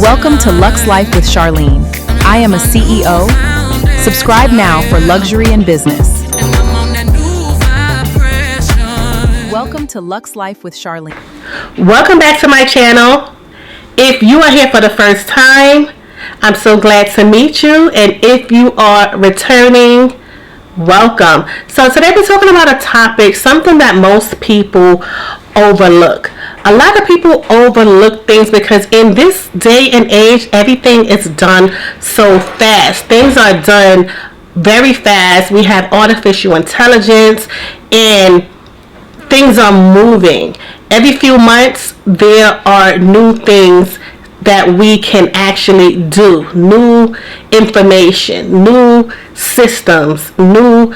Welcome to Luxe Life with Charlene. I am a CEO. Subscribe now for luxury and business. Welcome to Luxe Life with Charlene. Welcome back to my channel. If you are here for the first time, I'm so glad to meet you. And if you are returning, welcome. So today we're talking about a topic, something that most people overlook. A lot of people overlook things because in this day and age, everything is done so fast. Things are done very fast. We have artificial intelligence and things are moving. Every few months, there are new things that we can actually do. New information, new systems, new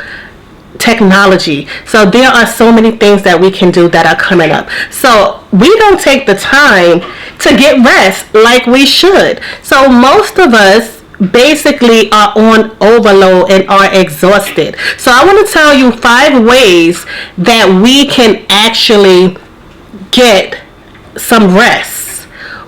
technology. So there are so many things that we can do that are coming up. So we don't take the time to get rest like we should. So most of us basically are on overload and are exhausted. So I want to tell you 5 ways that we can actually get some rest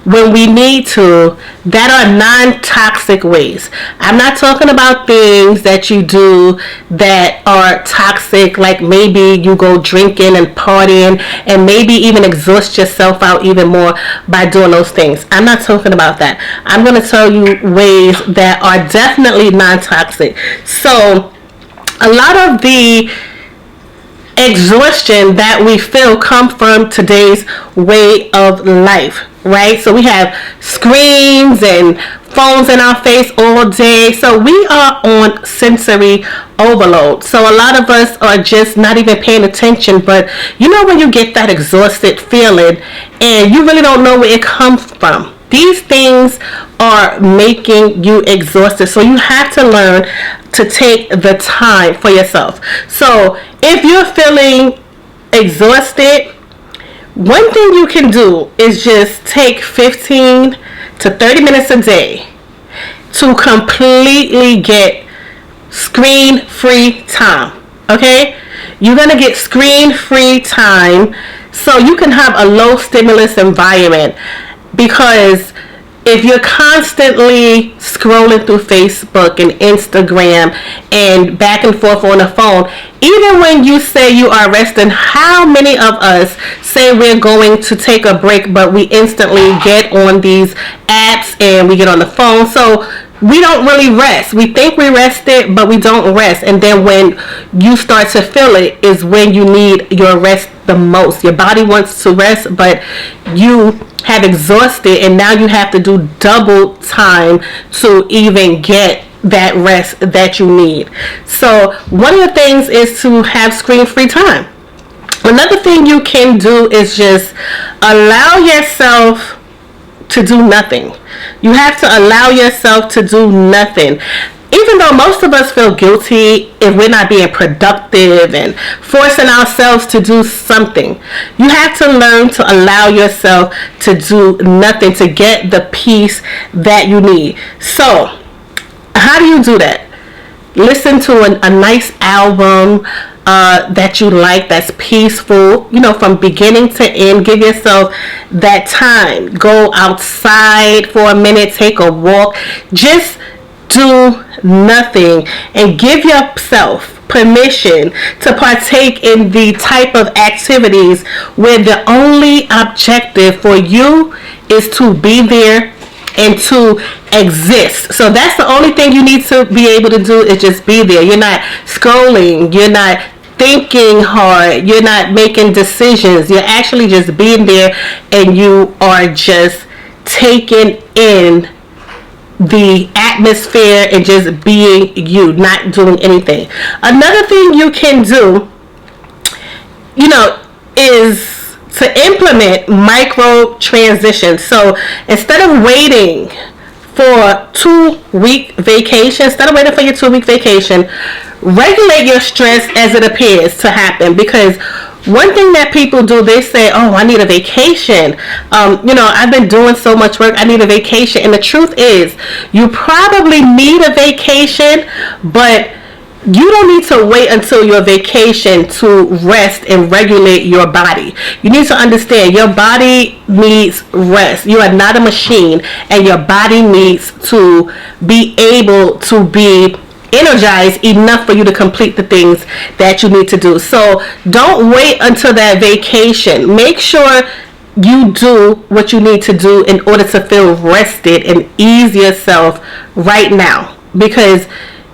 when we need to, that are non-toxic ways. I'm not talking about things that you do that are toxic, like maybe you go drinking and partying and maybe even exhaust yourself out even more by doing those things. I'm not talking about that. I'm going to tell you ways that are definitely non-toxic. So a lot of the exhaustion that we feel come from today's way of life, right? So we have screens and phones in our face all day. So we are on sensory overload. So a lot of us are just not even paying attention. But you know when you get that exhausted feeling and you really don't know where it comes from. These things are making you exhausted. So you have to learn to take the time for yourself. So if you're feeling exhausted, one thing you can do is just take 15 to 30 minutes a day to completely get screen-free time. Okay? You're going to get screen-free time so you can have a low stimulus environment. Because if you're constantly scrolling through Facebook and Instagram and back and forth on the phone, even when you say you are resting, how many of us say we're going to take a break, but we instantly get on these apps and we get on the phone? So we don't really rest. We think we rested, but we don't rest. And then when you start to feel it is when you need your rest the most. Your body wants to rest, but you have exhausted and now you have to do double time to even get that rest that you need. So one of the things is to have screen-free time. Another thing you can do is just allow yourself to do nothing. You have to allow yourself to do nothing. Even though most of us feel guilty if we're not being productive and forcing ourselves to do something, you have to learn to allow yourself to do nothing to get the peace that you need. So, how do you do that? Listen to a nice album that you like, that's peaceful, from beginning to end. Give yourself that time. Go outside for a minute, take a walk. Just do nothing and give yourself permission to partake in the type of activities where the only objective for you is to be there and to exist. So that's the only thing you need to be able to do, is just be there. You're not scrolling, you're not thinking hard, you're not making decisions. You're actually just being there and you are just taking in the atmosphere and just being you, not doing anything. Another thing you can do, is to implement micro transitions. So instead of waiting for 2-week vacation, instead of waiting for your 2-week vacation, regulate your stress as it appears to happen. Because one thing that people do, they say, oh, I need a vacation. I've been doing so much work, I need a vacation. And the truth is, you probably need a vacation, but You don't need to wait until your vacation to rest and regulate your body. You need to understand your body needs rest. You are not a machine, and your body needs to be able to be energized enough for you to complete the things that you need to do. So don't wait until that vacation. Make sure you do what you need to do in order to feel rested and ease yourself right now, because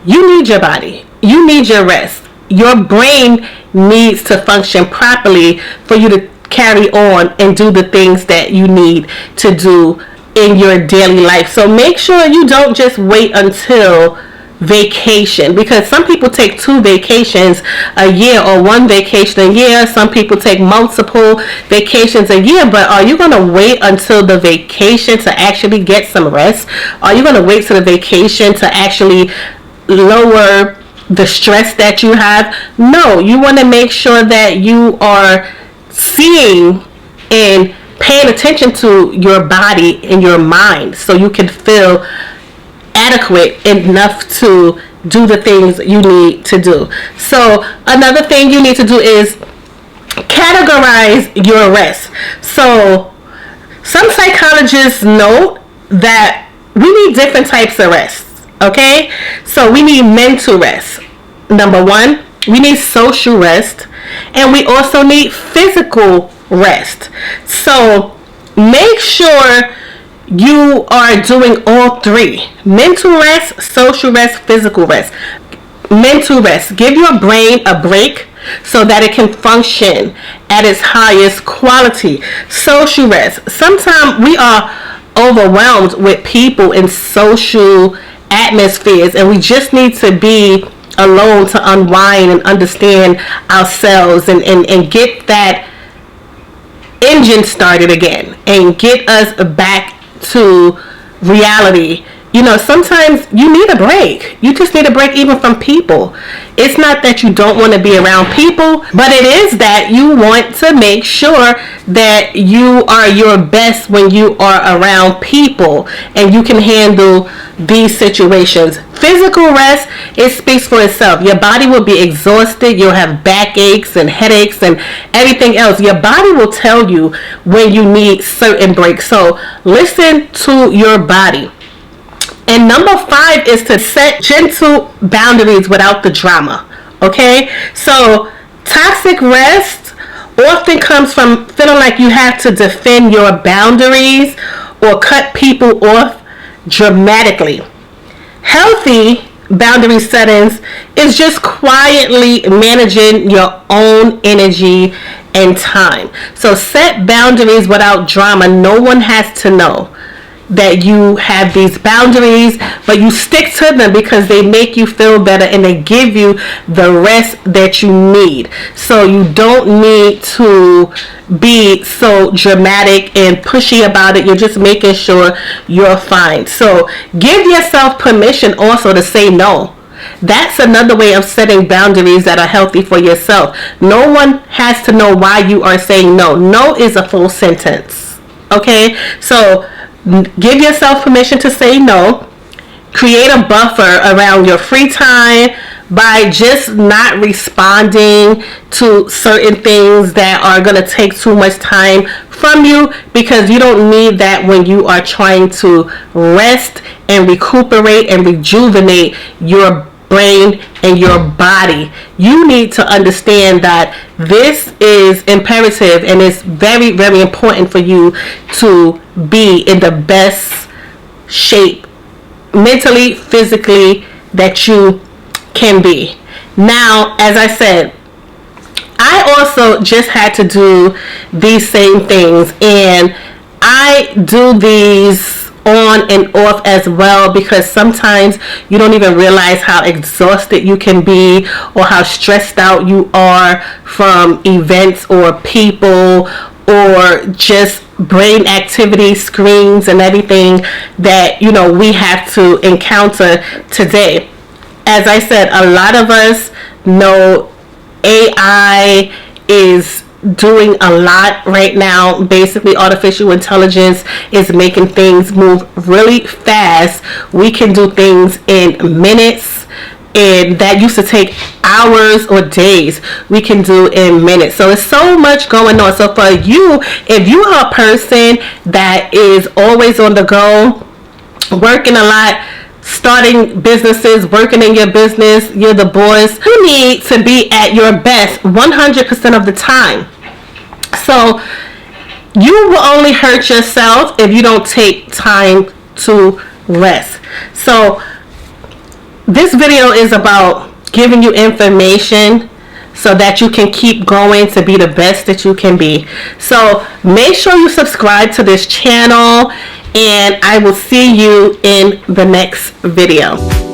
you need your body. You need your rest. Your brain needs to function properly for you to carry on and do the things that you need to do in your daily life. So make sure you don't just wait until vacation, because some people take 2 vacations a year or 1 vacation a year. Some people take multiple vacations a year. But are you going to wait until the vacation to actually get some rest? Are you going to wait till the vacation to actually lower the stress that you have? No, you want to make sure that you are seeing and paying attention to your body and your mind, so you can feel adequate enough to do the things you need to do. So another thing you need to do is categorize your rest. So some psychologists note that we need different types of rest. Okay, so we need mental rest. Number 1, we need social rest, and we also need physical rest. So make sure you are doing all 3: mental rest, social rest, physical rest. Mental rest, give your brain a break so that it can function at its highest quality. Social rest, sometimes we are overwhelmed with people in social atmospheres, and we just need to be alone to unwind and understand ourselves, and get that engine started again and get us back to reality. You know, sometimes you need a break. You just need a break even from people. It's not that you don't want to be around people, but it is that you want to make sure that you are your best when you are around people and you can handle these situations. Physical rest, it speaks for itself. Your body will be exhausted. You'll have backaches and headaches and everything else. Your body will tell you when you need certain breaks. So listen to your body. And number 5 is to set gentle boundaries without the drama. Okay? So toxic rest often comes from feeling like you have to defend your boundaries or cut people off dramatically. Healthy boundary settings is just quietly managing your own energy and time. So set boundaries without drama. No one has to know that you have these boundaries, but you stick to them because they make you feel better and they give you the rest that you need. So you don't need to be so dramatic and pushy about it. You're just making sure you're fine. So give yourself permission also to say no. That's another way of setting boundaries that are healthy for yourself. No one has to know why you are saying no. No is a full sentence. Okay? So give yourself permission to say no. Create a buffer around your free time by just not responding to certain things that are going to take too much time from you, because you don't need that when you are trying to rest and recuperate and rejuvenate your brain and your body. You need to understand that this is imperative and it's very, very important for you to be in the best shape mentally, physically that you can be. Now, as I said, I also just had to do these same things, and I do these on and off as well, because sometimes you don't even realize how exhausted you can be or how stressed out you are from events or people or just brain activity, screens and everything that, you know, we have to encounter today. As I said, a lot of us know AI is doing a lot right now. Basically, artificial intelligence is making things move really fast. We can do things in minutes, and that used to take hours or days, we can do in minutes. So it's so much going on. So for you, if you are a person that is always on the go, working a lot, starting businesses, working in your business, you're the boss, you need to be at your best 100% of the time. So you will only hurt yourself if you don't take time to rest. So this video is about giving you information so that you can keep going to be the best that you can be. So make sure you subscribe to this channel, and I will see you in the next video.